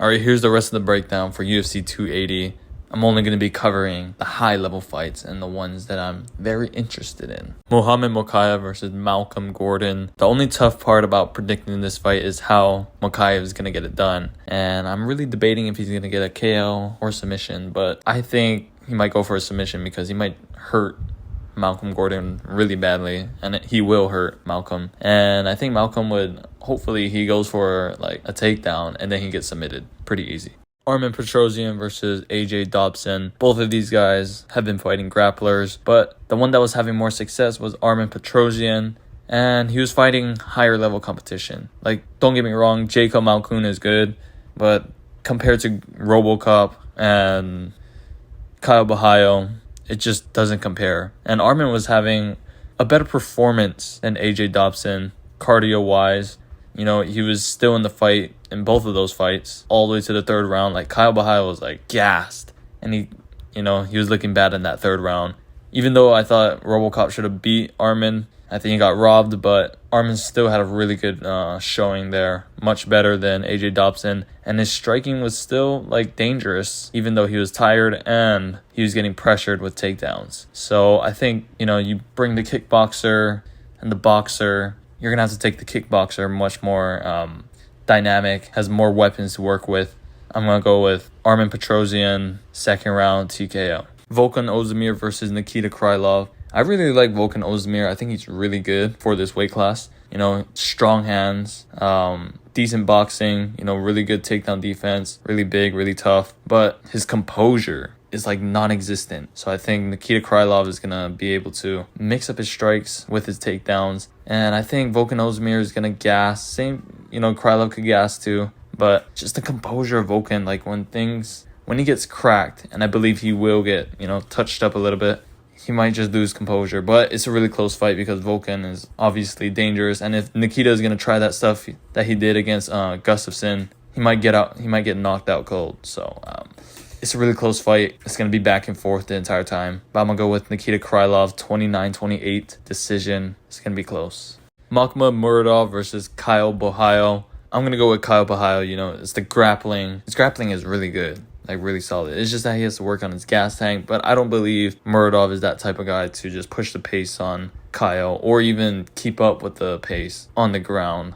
Alright, here's the rest of the breakdown for UFC 280. I'm only going to be covering the high-level fights and the ones that I'm very interested in. Muhammad Mokaev versus Malcolm Gordon. The only tough part about predicting this fight is how Mokaev is going to get it done. And I'm really debating if he's going to get a KO or submission. But I think he might go for a submission because he might hurt Malcolm Gordon really badly. And he will hurt Malcolm. And I think Malcolm would, hopefully he goes for like a takedown and then he gets submitted. Pretty easy. Armen Petrosyan versus AJ Dobson. Both of these guys have been fighting grapplers, but the one that was having more success was Armen Petrosyan, and he was fighting higher level competition. Like, don't get me wrong, Jacob Malkoun is good, but compared to RoboCop and Kyle Bahayo, it just doesn't compare. And Armen was having a better performance than AJ Dobson, cardio-wise. You know, he was still in the fight in both of those fights all the way to the third round. Like, Kyle Bahayo was like gassed, and he was looking bad in that third round. Even though I thought RoboCop should have beat Armen, I think he got robbed, but Armen still had a really good showing there, much better than AJ Dobson, and his striking was still like dangerous, even though he was tired and he was getting pressured with takedowns. So I think, you bring the kickboxer and the boxer. You're going to have to take the kickboxer, much more dynamic, has more weapons to work with. I'm going to go with Armen Petrosyan, second round TKO. Volkan Ozdemir versus Nikita Krylov. I really like Volkan Ozdemir. I think he's really good for this weight class. Strong hands, decent boxing, really good takedown defense, really big, really tough. But his composure is like non-existent. So I think Nikita Krylov is going to be able to mix up his strikes with his takedowns. And I think Volkan Ozdemir is going to gas. Same, Krylov could gas too. But just the composure of Volkan, like when he gets cracked, and I believe he will get, touched up a little bit, he might just lose composure. But it's a really close fight because Volkan is obviously dangerous. And if Nikita is going to try that stuff that he did against Gustafsson, he might get knocked out cold. So it's a really close fight. It's going to be back and forth the entire time. But I'm going to go with Nikita Krylov, 29-28 decision. It's going to be close. Makhmud Muradov versus Kyle Bahayo. I'm going to go with Kyle Bahayo. It's the grappling. His grappling is really good. Like, really solid. It's just that he has to work on his gas tank. But I don't believe Muradov is that type of guy to just push the pace on Kyle or even keep up with the pace on the ground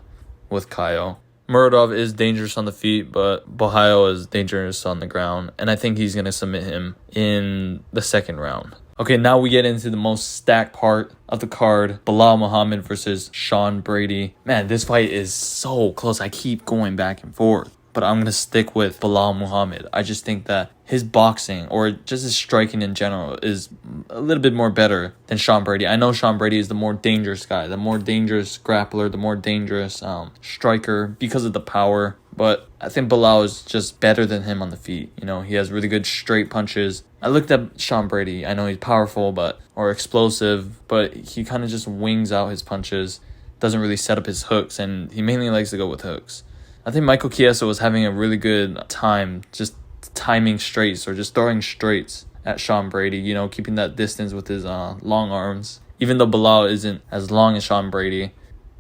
with Kyle. Muradov is dangerous on the feet, but Bahayo is dangerous on the ground. And I think he's going to submit him in the second round. Okay, now we get into the most stacked part of the card. Belal Muhammad versus Sean Brady. Man, this fight is so close. I keep going back and forth. But I'm going to stick with Belal Muhammad. I just think that his boxing, or just his striking in general, is a little bit more better than Sean Brady. I know Sean Brady is the more dangerous guy, the more dangerous grappler, the more dangerous striker because of the power. But I think Belal is just better than him on the feet. He has really good straight punches. I looked at Sean Brady. I know he's powerful or explosive, but he kind of just wings out his punches, doesn't really set up his hooks, and he mainly likes to go with hooks. I think Michael Chiesa was having a really good time just timing straights or just throwing straights at Sean Brady, keeping that distance with his long arms. Even though Belal isn't as long as Sean Brady,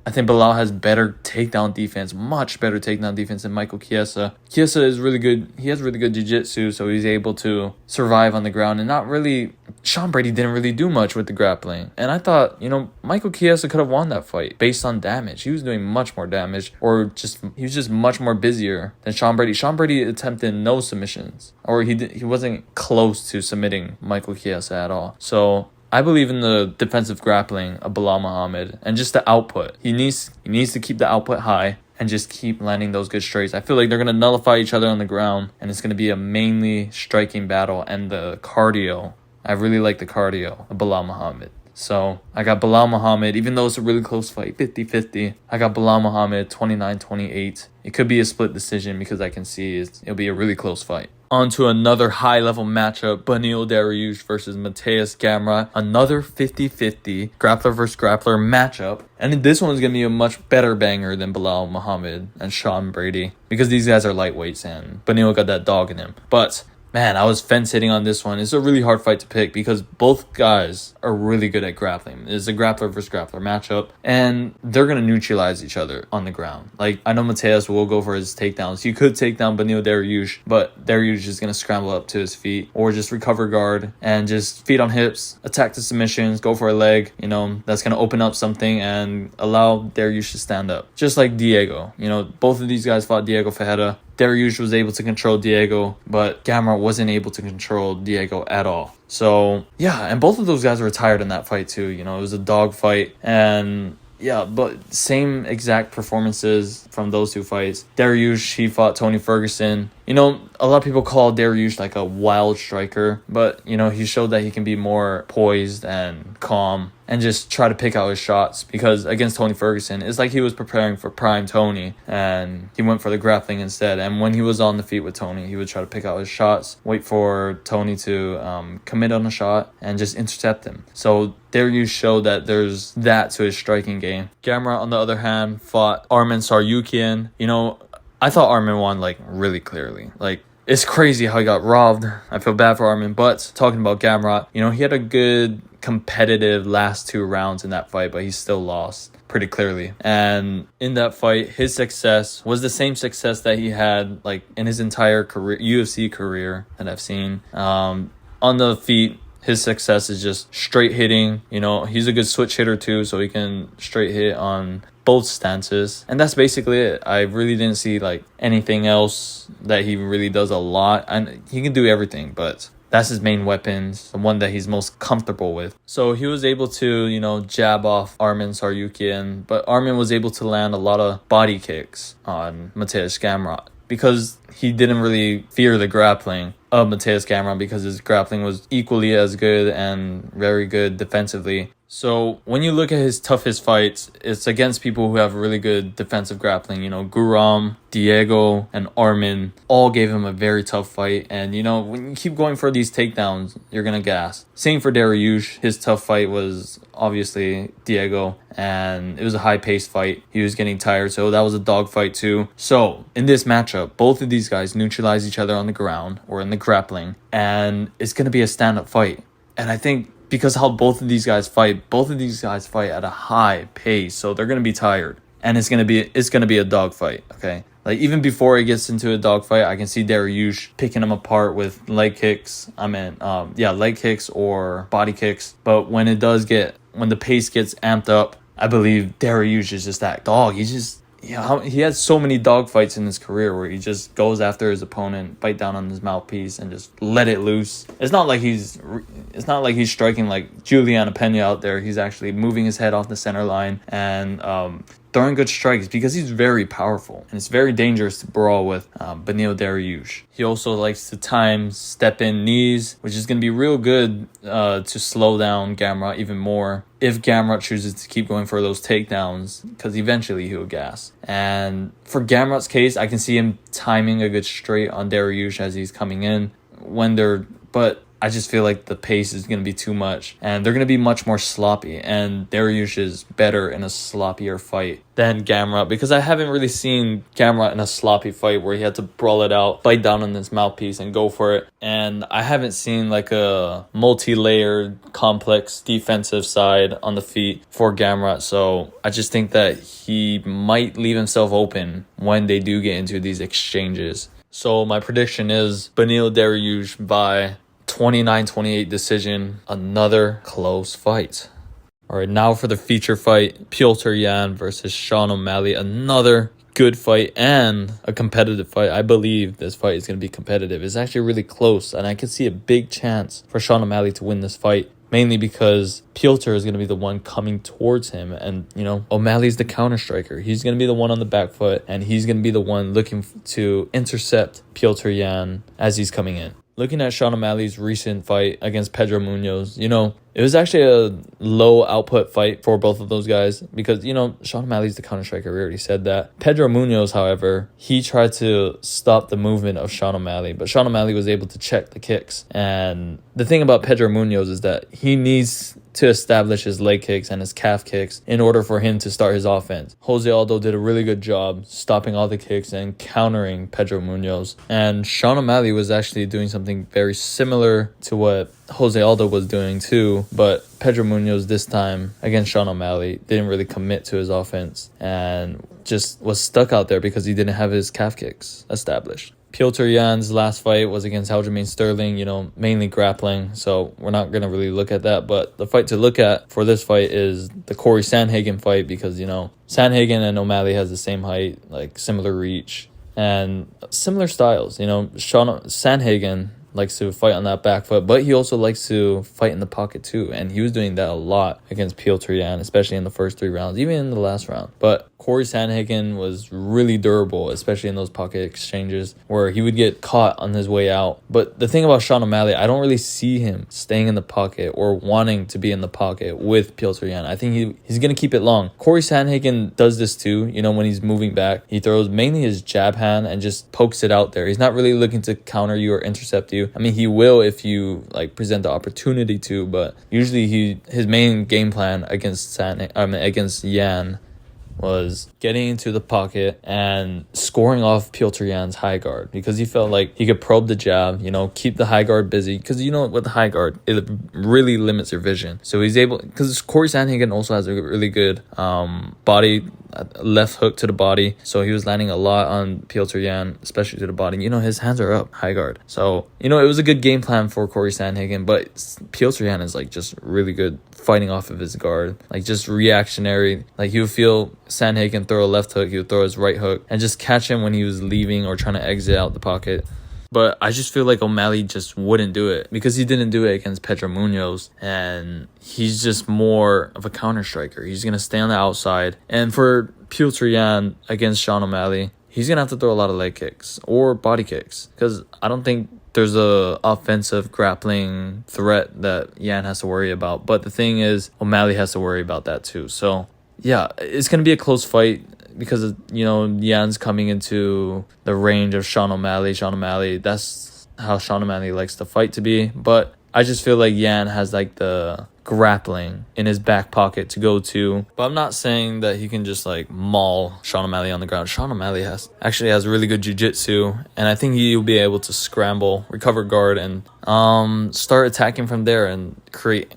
I think Belal has better takedown defense, much better takedown defense than Michael Chiesa. Chiesa is really good. He has really good jiu-jitsu, so he's able to survive on the ground. And not really, Sean Brady didn't really do much with the grappling. And I thought, Michael Chiesa could have won that fight based on damage. He was doing much more damage, he was just much more busier than Sean Brady. Sean Brady attempted no submissions, or he wasn't close to submitting Michael Chiesa at all. So I believe in the defensive grappling of Belal Muhammad and just the output. He needs to keep the output high and just keep landing those good straights. I feel like they're going to nullify each other on the ground, and it's going to be a mainly striking battle. And the cardio, I really like the cardio of Belal Muhammad. So I got Belal Muhammad, even though it's a really close fight, 50-50. I got Belal Muhammad, 29-28. It could be a split decision because I can see it'll be a really close fight. On to another high-level matchup, Beneil Dariush versus Mateusz Gamrot. Another 50-50 grappler versus grappler matchup. And this one's going to be a much better banger than Belal Muhammad and Sean Brady because these guys are lightweights and Beneil got that dog in him. But man, I was fence hitting on this one. It's a really hard fight to pick because both guys are really good at grappling. It's a grappler versus grappler matchup, and they're going to neutralize each other on the ground. Like, I know Mateus will go for his takedowns. He could take down Beneil Dariush, but Dariush is going to scramble up to his feet or just recover guard and just feet on hips, attack the submissions, go for a leg. You know, that's going to open up something and allow Dariush to stand up. Just like Diego. You know, both of these guys fought Diego Ferreira. Dariush was able to control Diego, but Gamrot wasn't able to control Diego at all. So, yeah, and both of those guys were tired in that fight too. You know, it was a dog fight, and yeah, but same exact performances from those two fights. Dariush, he fought Tony Ferguson. You know, a lot of people call Dariush like a wild striker, but, you know, he showed that he can be more poised and calm and just try to pick out his shots, because against Tony Ferguson, it's like he was preparing for prime Tony and he went for the grappling instead. And when he was on the feet with Tony, he would try to pick out his shots, wait for Tony to commit on a shot and just intercept him. So Dariush showed that there's that to his striking game. Gamrot, on the other hand, fought Arman Tsarukyan. You know, I thought Arman won like really clearly. Like, it's crazy how he got robbed. I feel bad for Arman, but talking about Gamrot, you know, he had a good competitive last 2 rounds in that fight, but he still lost pretty clearly. And in that fight, his success was the same success that he had like in his entire career, UFC career that I've seen. On the feet, his success is just straight hitting. You know, he's a good switch hitter too, so he can straight hit on both stances. And that's basically it. I really didn't see like anything else that he really does a lot. And he can do everything, but that's his main weapon, the one that he's most comfortable with. So he was able to, you know, jab off Arman Tsarukyan, but Arman was able to land a lot of body kicks on Mateus Gamrot because he didn't really fear the grappling of Mateus Gamrot, because his grappling was equally as good and very good defensively. So when you look at his toughest fights, it's against people who have really good defensive grappling. You know, Guram, Diego, and Arman all gave him a very tough fight. And, you know, when you keep going for these takedowns, you're going to gas. Same for Dariush. His tough fight was obviously Diego, and it was a high-paced fight. He was getting tired, so that was a dog fight too. So in this matchup, both of these guys neutralize each other on the ground or in the grappling, and it's going to be a stand-up fight. And I think because how both of these guys fight at a high pace, so they're going to be tired, and it's going to be a dog fight. Okay, like even before it gets into a dog fight, I can see Dariush picking him apart with leg kicks. Leg kicks or body kicks. But when the pace gets amped up, I believe Dariush is just that dog. He has so many dog fights in his career where he just goes after his opponent, bite down on his mouthpiece, and just let it loose. It's not like he's striking like Juliana Pena out there. He's actually moving his head off the center line and throwing good strikes, because he's very powerful and it's very dangerous to brawl with Beneil Dariush. He also likes to time step-in knees, which is going to be real good to slow down Gamrot even more if Gamrot chooses to keep going for those takedowns, because eventually he'll gas. And for Gamrot's case, I can see him timing a good straight on Dariush as he's coming in but I just feel like the pace is going to be too much, and they're going to be much more sloppy, and Dariush is better in a sloppier fight than Gamrot, because I haven't really seen Gamrot in a sloppy fight where he had to brawl it out, bite down on his mouthpiece and go for it. And I haven't seen like a multi-layered complex defensive side on the feet for Gamrot, so I just think that he might leave himself open when they do get into these exchanges. So my prediction is Beneil Dariush by 29-28 decision, another close fight. All right, now for the feature fight, Piotr Yan versus Sean O'Malley, another good fight and a competitive fight. I believe this fight is going to be competitive. It's actually really close, and I could see a big chance for Sean O'Malley to win this fight, mainly because Piotr is going to be the one coming towards him, and, you know, O'Malley's the counter striker. He's going to be the one on the back foot, and he's going to be the one looking to intercept Piotr Yan as he's coming in. Looking at Sean O'Malley's recent fight against Pedro Munoz, you know, it was actually a low output fight for both of those guys because, you know, Sean O'Malley's the counter striker. We already said that. Pedro Munoz, however, he tried to stop the movement of Sean O'Malley, but Sean O'Malley was able to check the kicks. And the thing about Pedro Munoz is that he needs to establish his leg kicks and his calf kicks in order for him to start his offense. Jose Aldo did a really good job stopping all the kicks and countering Pedro Munoz. And Sean O'Malley was actually doing something very similar to what Jose Aldo was doing too, but Pedro Munoz this time against Sean O'Malley didn't really commit to his offense and just was stuck out there because he didn't have his calf kicks established. Petr Yan's last fight was against Aljamain Sterling, mainly grappling, so we're not going to really look at that. But the fight to look at for this fight is the Corey Sandhagen fight because, Sandhagen and O'Malley has the same height, like similar reach, and similar styles. Sandhagen likes to fight on that back foot, but he also likes to fight in the pocket too, and he was doing that a lot against Petr Yan, especially in the first 3 rounds, even in the last round. But Corey Sandhagen was really durable, especially in those pocket exchanges where he would get caught on his way out. But the thing about Sean O'Malley, I don't really see him staying in the pocket or wanting to be in the pocket with Petr Yan. I think he's going to keep it long. Corey Sandhagen does this too, when he's moving back. He throws mainly his jab hand and just pokes it out there. He's not really looking to counter you or intercept you. I mean, he will if you present the opportunity to, but usually his main game plan against Yan was getting into the pocket and scoring off Petr Yan's high guard because he felt like he could probe the jab, keep the high guard busy because with the high guard, it really limits your vision. So he's able, because Corey Sandhagen also has a really good body, left hook to the body. So he was landing a lot on Petr Yan, especially to the body. His hands are up, high guard. So, it was a good game plan for Corey Sandhagen, but Petr Yan is just really good fighting off of his guard, just reactionary. He would feel Sandhagen throw a left hook, he would throw his right hook and just catch him when he was leaving or trying to exit out the pocket. But I just feel like O'Malley just wouldn't do it because he didn't do it against Pedro Munoz, and he's just more of a counter striker. He's going to stay on the outside. And for Petr Yan against Sean O'Malley, he's going to have to throw a lot of leg kicks or body kicks because I don't think there's a offensive grappling threat that Yan has to worry about. But the thing is, O'Malley has to worry about that too. So yeah, it's going to be a close fight because, Yan's coming into the range of Sean O'Malley. That's how Sean O'Malley likes the fight to be. But I just feel like Yan has the grappling in his back pocket to go to. But I'm not saying that he can just maul Sean O'Malley on the ground. Sean O'Malley actually has really good jiu-jitsu, and I think he'll be able to scramble, recover guard, and start attacking from there and create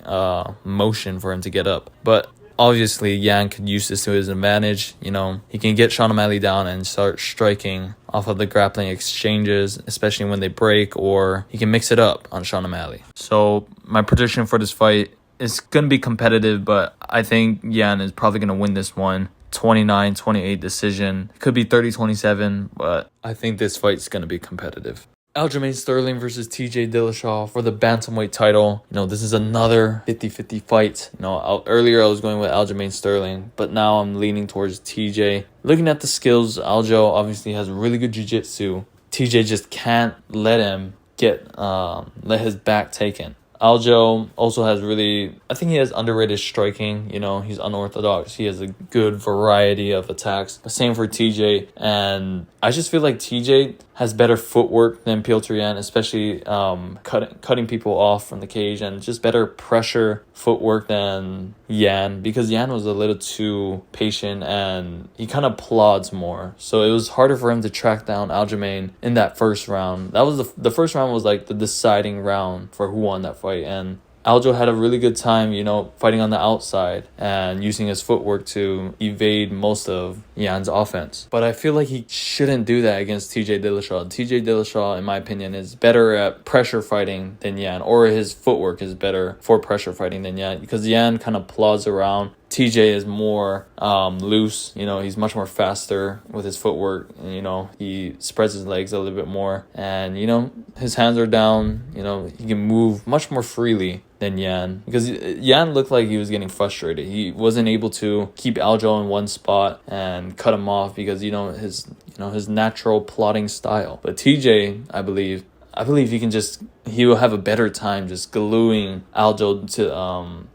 motion for him to get up. But obviously, Yan could use this to his advantage. He can get Sean O'Malley down and start striking off of the grappling exchanges, especially when they break, or he can mix it up on Sean O'Malley. So my prediction for this fight is going to be competitive, but I think Yan is probably going to win this one. 29-28 decision. Could be 30-27, but I think this fight's going to be competitive. Aljamain Sterling versus TJ Dillashaw for the bantamweight title. This is another 50-50 fight. Earlier I was going with Aljamain Sterling, but now I'm leaning towards TJ. Looking at the skills, Aljo obviously has really good jiu-jitsu. TJ just can't let him let his back taken. Aljo also has I think he has underrated striking. He's unorthodox. He has a good variety of attacks. The same for TJ. And I just feel like TJ has better footwork than Petr Yan, especially cutting people off from the cage, and just better pressure footwork than Yan, because Yan was a little too patient and he kind of plods more. So it was harder for him to track down Aljamain in that first round. That was the first round was the deciding round for who won that fight, and Aljo had a really good time, fighting on the outside and using his footwork to evade most of Yan's offense. But I feel like he shouldn't do that against TJ Dillashaw. TJ Dillashaw, in my opinion, is better at pressure fighting than Yan, or his footwork is better for pressure fighting than Yan, because Yan kind of plods around. TJ is more loose, he's much more faster with his footwork, and, he spreads his legs a little bit more, and, his hands are down, he can move much more freely than Yan, because Yan looked like he was getting frustrated. He wasn't able to keep Aljo in one spot and cut him off because, his natural plodding style. But TJ, I believe he will have a better time just gluing Aljo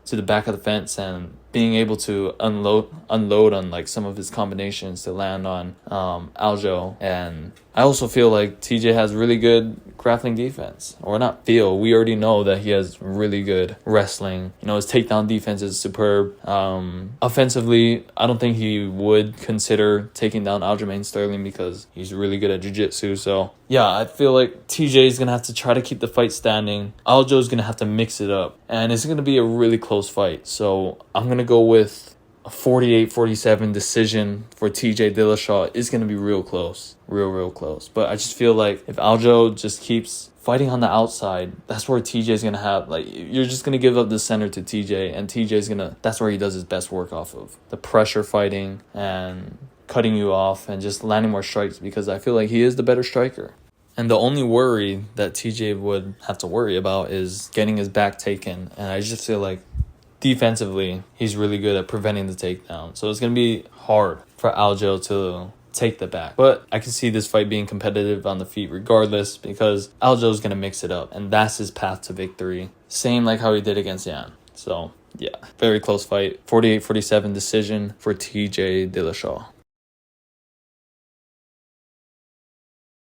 to the back of the fence and being able to unload on some of his combinations to land on Aljo. And I also feel like TJ has really good grappling defense. Or not feel. We already know that he has really good wrestling. You know, his takedown defense is superb. Offensively, I don't think he would consider taking down Aljamain Sterling because he's really good at jiu-jitsu. So, yeah, I feel like TJ is going to have to try to keep the fight standing. Aljo is going to have to mix it up. And it's going to be a really close fight. So, I'm going to go with a 48-47 decision for TJ Dillashaw. Is going to be real close. Real close. But I just feel like if Aljo just keeps fighting on the outside, that's where TJ is going to have, like, you're just going to give up the center to TJ, and TJ is going to, that's where he does his best work off of. The pressure fighting and cutting you off and just landing more strikes, because I feel like he is the better striker. And the only worry that TJ would have to worry about is getting his back taken. And I just feel like defensively, he's really good at preventing the takedown. So it's going to be hard for Aljo to take the back. But I can see this fight being competitive on the feet regardless, because Aljo's going to mix it up. And that's his path to victory. Same like how he did against Yan. So, yeah, very close fight. 48-47 decision for TJ Dillashaw.